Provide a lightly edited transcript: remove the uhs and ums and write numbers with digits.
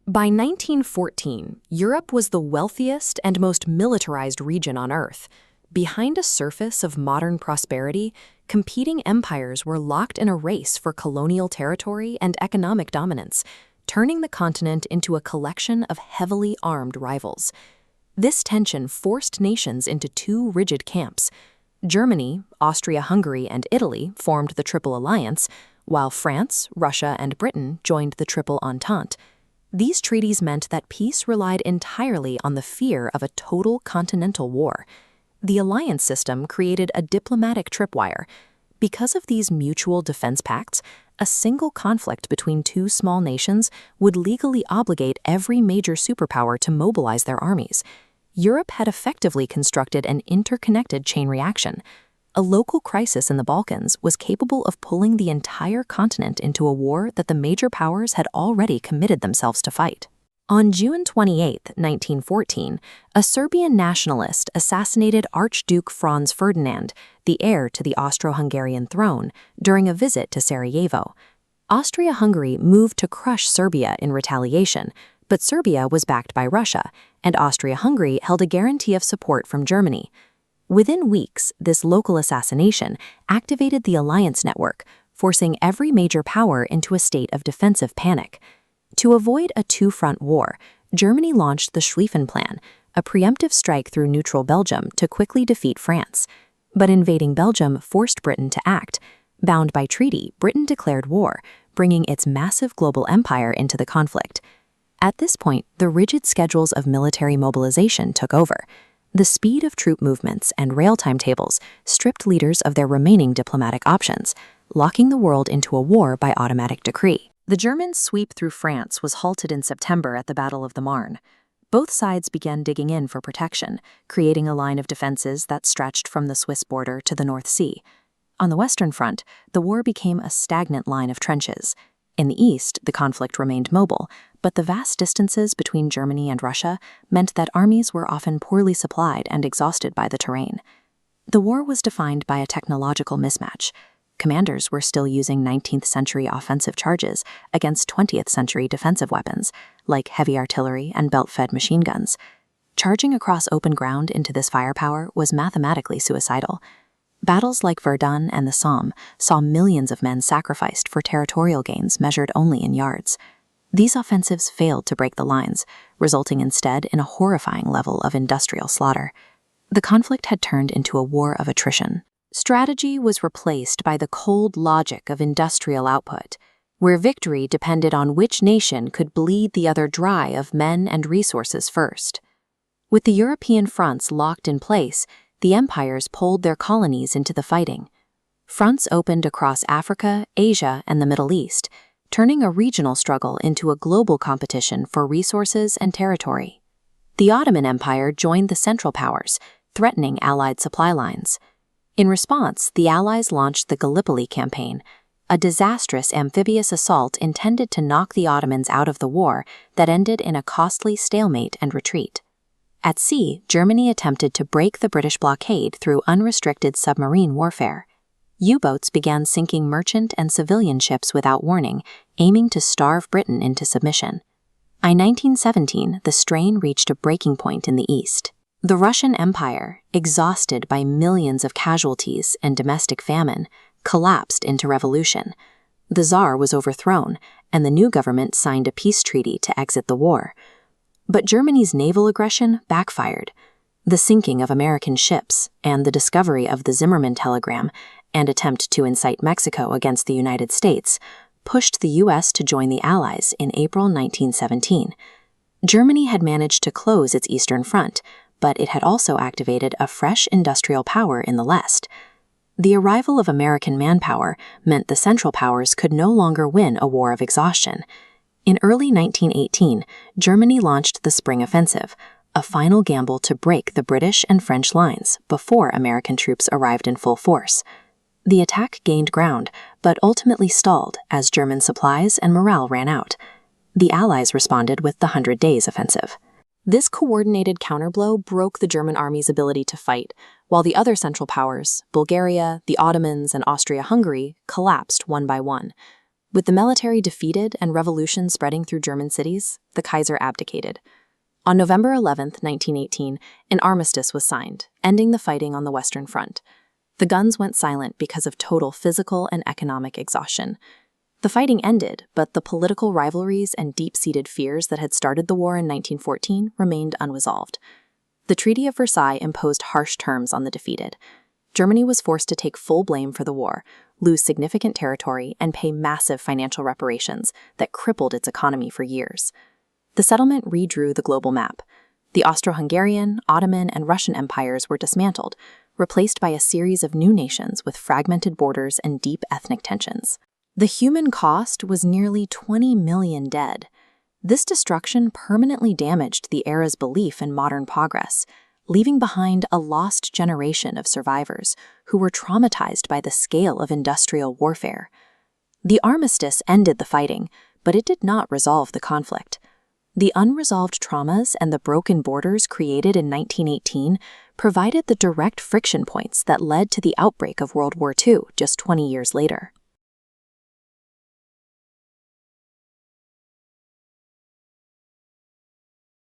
By 1914, Europe was the wealthiest and most militarized region on Earth. Behind a surface of modern prosperity, competing empires were locked in a race for colonial territory and economic dominance, turning the continent into a collection of heavily armed rivals. This tension forced nations into two rigid camps. Germany, Austria-Hungary, and Italy formed the Triple Alliance, while France, Russia, and Britain joined the Triple Entente. These treaties meant that peace relied entirely on the fear of a total continental war. The alliance system created a diplomatic tripwire. Because of these mutual defense pacts, a single conflict between two small nations would legally obligate every major superpower to mobilize their armies. Europe had effectively constructed an interconnected chain reaction. A local crisis in the Balkans was capable of pulling the entire continent into a war that the major powers had already committed themselves to fight. On June 28, 1914, a Serbian nationalist assassinated Archduke Franz Ferdinand, the heir to the Austro-Hungarian throne, during a visit to Sarajevo. Austria-Hungary moved to crush Serbia in retaliation, but Serbia was backed by Russia, and Austria-Hungary held a guarantee of support from Germany. Within weeks, this local assassination activated the alliance network, forcing every major power into a state of defensive panic. To avoid a two-front war, Germany launched the Schlieffen Plan, a preemptive strike through neutral Belgium to quickly defeat France. But invading Belgium forced Britain to act. Bound by treaty, Britain declared war, bringing its massive global empire into the conflict. At this point, the rigid schedules of military mobilization took over. The speed of troop movements and rail timetables stripped leaders of their remaining diplomatic options, locking the world into a war by automatic decree. The German sweep through France was halted in September at the Battle of the Marne. Both sides began digging in for protection, creating a line of defenses that stretched from the Swiss border to the North Sea. On the Western Front, the war became a stagnant line of trenches. In the east, the conflict remained mobile, but the vast distances between Germany and Russia meant that armies were often poorly supplied and exhausted by the terrain. The war was defined by a technological mismatch. Commanders were still using 19th century offensive charges against 20th century defensive weapons, like heavy artillery and belt-fed machine guns. Charging across open ground into this firepower was mathematically suicidal. Battles like Verdun and the Somme saw millions of men sacrificed for territorial gains measured only in yards. These offensives failed to break the lines, resulting instead in a horrifying level of industrial slaughter. The conflict had turned into a war of attrition. Strategy was replaced by the cold logic of industrial output, where victory depended on which nation could bleed the other dry of men and resources first. With the European fronts locked in place, the empires pulled their colonies into the fighting. Fronts opened across Africa, Asia, and the Middle East, turning a regional struggle into a global competition for resources and territory. The Ottoman Empire joined the Central Powers, threatening Allied supply lines. In response, the Allies launched the Gallipoli campaign, a disastrous amphibious assault intended to knock the Ottomans out of the war that ended in a costly stalemate and retreat. At sea, Germany attempted to break the British blockade through unrestricted submarine warfare. U-boats began sinking merchant and civilian ships without warning, aiming to starve Britain into submission. By 1917, the strain reached a breaking point in the east. The Russian Empire, exhausted by millions of casualties and domestic famine, collapsed into revolution. The Tsar was overthrown, and the new government signed a peace treaty to exit the war. But Germany's naval aggression backfired. The sinking of American ships and the discovery of the Zimmermann telegram and attempt to incite Mexico against the United States pushed the U.S. to join the Allies in April 1917. Germany had managed to close its Eastern Front, but it had also activated a fresh industrial power in the West. The arrival of American manpower meant the Central Powers could no longer win a war of exhaustion. In early 1918, Germany launched the Spring Offensive, a final gamble to break the British and French lines before American troops arrived in full force. The attack gained ground, but ultimately stalled as German supplies and morale ran out. The Allies responded with the 100 Days Offensive. This coordinated counterblow broke the German army's ability to fight, while the other Central Powers, Bulgaria, the Ottomans, and Austria-Hungary, collapsed one by one. With the military defeated and revolution spreading through German cities, the Kaiser abdicated. On November 11, 1918, an armistice was signed, ending the fighting on the Western Front. The guns went silent because of total physical and economic exhaustion. The fighting ended, but the political rivalries and deep-seated fears that had started the war in 1914 remained unresolved. The Treaty of Versailles imposed harsh terms on the defeated. Germany was forced to take full blame for the war, lose significant territory, and pay massive financial reparations that crippled its economy for years. The settlement redrew the global map. The Austro-Hungarian, Ottoman, and Russian empires were dismantled, replaced by a series of new nations with fragmented borders and deep ethnic tensions. The human cost was nearly 20 million dead. This destruction permanently damaged the era's belief in modern progress, leaving behind a lost generation of survivors who were traumatized by the scale of industrial warfare. The armistice ended the fighting, but it did not resolve the conflict. The unresolved traumas and the broken borders created in 1918 provided the direct friction points that led to the outbreak of World War II just 20 years later.